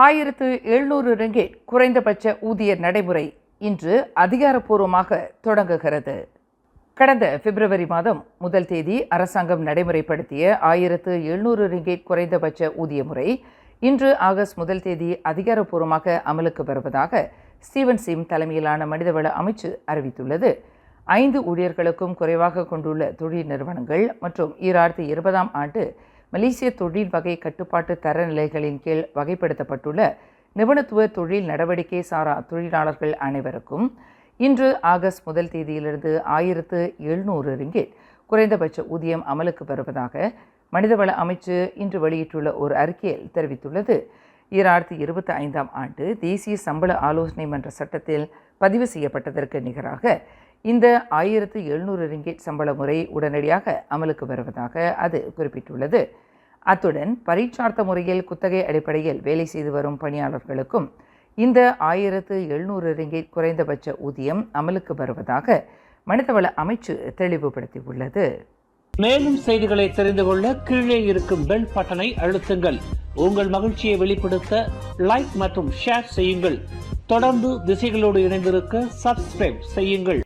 1700 ringgit குறைந்தபட்ச ஊதிய நடைமுறை இன்று அதிகாரப்பூர்வமாக தொடங்குகிறது. கடந்த பிப்ரவரி மாதம் 1 தேதி அரசாங்கம் நடைமுறைப்படுத்திய 1700 ரிங்கெட் குறைந்தபட்ச ஊதிய முறை இன்று ஆகஸ்ட் 1 தேதி அதிகாரப்பூர்வமாக அமலுக்கு வருவதாக ஸ்டீவன் சிம் தலைமையிலான மனிதவள அமைச்சு அறிவித்துள்ளது. 5 ஊழியர்களுக்கும் குறைவாக கொண்டுள்ள தொழில் நிறுவனங்கள் மற்றும் 2020ஆம் ஆண்டு மலேசிய தொழில் வகை கட்டுப்பாட்டு தரநிலைகளின் கீழ் வகைப்படுத்தப்பட்டுள்ள நிபுணத்துவ தொழில் நடவடிக்கை சாரா தொழிலாளர்கள் அனைவருக்கும் இன்று ஆகஸ்ட் 1 தேதியிலிருந்து 1700 ரிங்கெட் குறைந்தபட்ச ஊதியம் அமலுக்கு வருவதாக மனிதவள அமைச்சு இன்று வெளியிட்டுள்ள ஒரு அறிக்கையில் தெரிவித்துள்ளது. 2025ஆம் ஆண்டு தேசிய சம்பள ஆலோசனை மன்ற சட்டத்தில் பதிவு செய்யப்பட்டதற்கு நிகராக இந்த 1700 ரிங்கெட் சம்பள முறை உடனடியாக அமலுக்கு வருவதாக அது குறிப்பிட்டுள்ளது. அத்துடன் பரீட்சார்த்த முறையில் குத்தகை அடிப்படையில் வேலை செய்து வரும் பணியாளர்களுக்கும் இந்த 1700 ரிங்கெட் குறைந்தபட்ச ஊதியம் அமலுக்கு வருவதாக மனிதவள அமைச்சு தெளிவுபடுத்தியுள்ளது. மேலும் செய்திகளை தெரிந்து கொள்ள கீழே இருக்கும் பெல் பட்டனை அழுத்துங்கள். உங்கள் மகிழ்ச்சியை வெளிப்படுத்த லைக் மற்றும் ஷேர் செய்யுங்கள். தொடர்ந்து திசைகளோடு இணைந்திருக்க சப்ஸ்கிரைப் செய்யுங்கள்.